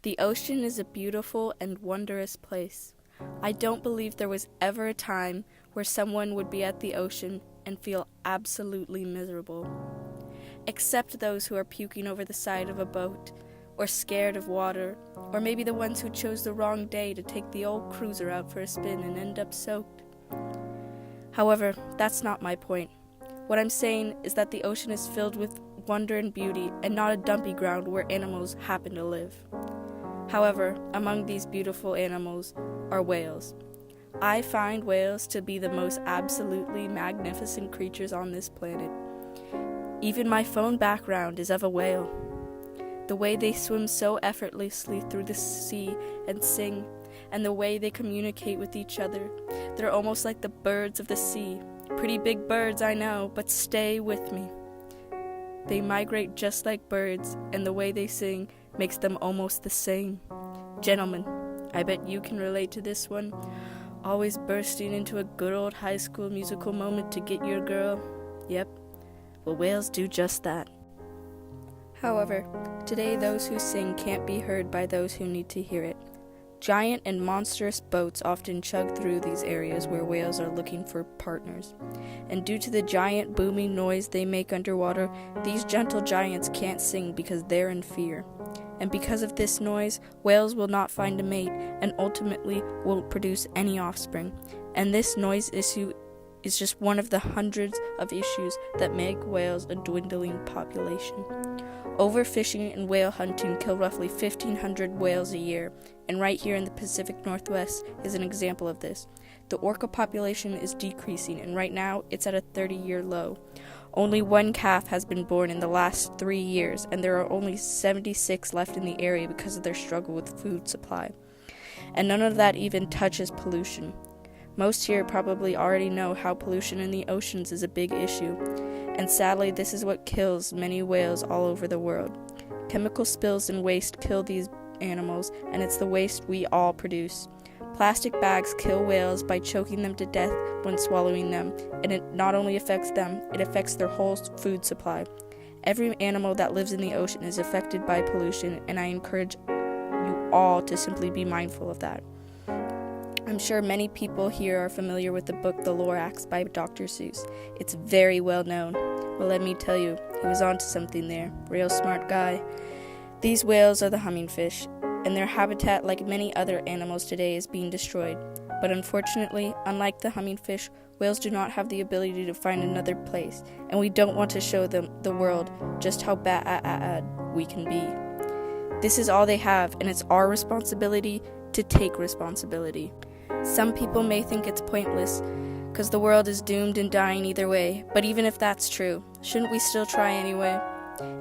The ocean is a beautiful and wondrous place. I don't believe there was ever a time where someone would be at the ocean and feel absolutely miserable. Except those who are puking over the side of a boat, or scared of water, or maybe the ones who chose the wrong day to take the old cruiser out for a spin and end up soaked. However, that's not my point. What I'm saying is that the ocean is filled with wonder and beauty and not a dumpy ground where animals happen to live. However, among these beautiful animals are whales. I find whales to be the most absolutely magnificent creatures on this planet. Even my phone background is of a whale. The way they swim so effortlessly through the sea and sing, and the way they communicate with each other, they're almost like the birds of the sea. Pretty big birds, I know, but stay with me. They migrate just like birds, and the way they sing makes them almost the same. Gentlemen, I bet you can relate to this one. Always bursting into a good old high school musical moment to get your girl. Yep, well, whales do just that. However, today those who sing can't be heard by those who need to hear it. Giant and monstrous boats often chug through these areas where whales are looking for partners. And due to the giant booming noise they make underwater, these gentle giants can't sing because they're in fear. And because of this noise, whales will not find a mate and ultimately won't produce any offspring. And this noise issue is just one of the hundreds of issues that make whales a dwindling population. Overfishing and whale hunting kill roughly 1,500 whales a year, and right here in the Pacific Northwest is an example of this. The orca population is decreasing, and right now it's at a 30-year low. Only one calf has been born in the last 3 years, and there are only 76 left in the area because of their struggle with food supply. And none of that even touches pollution. Most here probably already know how pollution in the oceans is a big issue, and sadly this is what kills many whales all over the world. Chemical spills and waste kill these animals, and it's the waste we all produce. Plastic bags kill whales by choking them to death when swallowing them, and it not only affects them, it affects their whole food supply. Every animal that lives in the ocean is affected by pollution, and I encourage you all to simply be mindful of that. I'm sure many people here are familiar with the book The Lorax by Dr. Seuss. It's very well known. Well, let me tell you, he was onto something there. Real smart guy. These whales are the hummingfish, and their habitat, like many other animals today, is being destroyed. But unfortunately, unlike the hummingfish, whales do not have the ability to find another place, and we don't want to show them the world just how bad we can be. This is all they have, and it's our responsibility to take responsibility. Some people may think it's pointless, because the world is doomed and dying either way, but even if that's true, shouldn't we still try anyway?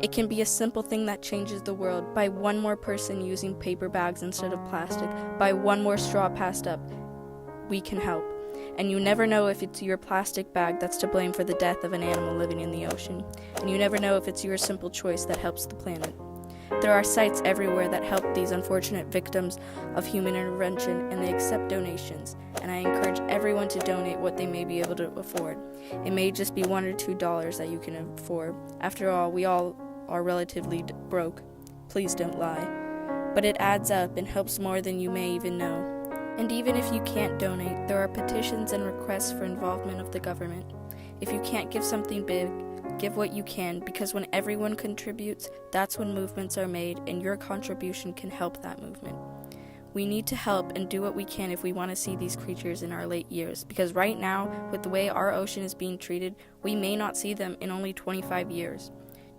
It can be a simple thing that changes the world, by one more person using paper bags instead of plastic, by one more straw passed up. We can help. And you never know if it's your plastic bag that's to blame for the death of an animal living in the ocean, and you never know if it's your simple choice that helps the planet. There are sites everywhere that help these unfortunate victims of human intervention, and they accept donations, and I encourage everyone to donate what they may be able to afford. It may just be $1 or $2 that you can afford. After all, we all are relatively broke. Please don't lie. But it adds up and helps more than you may even know. And even if you can't donate, there are petitions and requests for involvement of the government. If you can't give something big, give what you can, because when everyone contributes, that's when movements are made, and your contribution can help that movement. We need to help and do what we can if we want to see these creatures in our late years, because right now, with the way our ocean is being treated, we may not see them in only 25 years.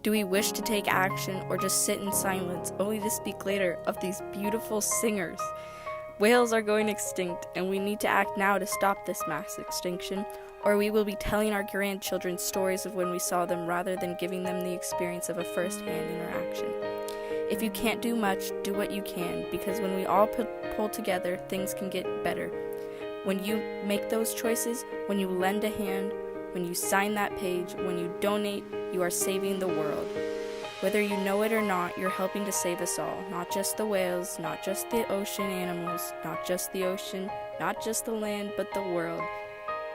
Do we wish to take action or just sit in silence, only to speak later of these beautiful singers? Whales are going extinct, and we need to act now to stop this mass extinction, or we will be telling our grandchildren stories of when we saw them rather than giving them the experience of a first-hand interaction. If you can't do much, do what you can, because when we all pull together, things can get better. When you make those choices, when you lend a hand, when you sign that page, when you donate, you are saving the world. Whether you know it or not, you're helping to save us all, not just the whales, not just the ocean animals, not just the ocean, not just the land, but the world.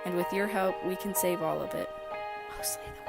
And with your help, we can save all of it. Mostly the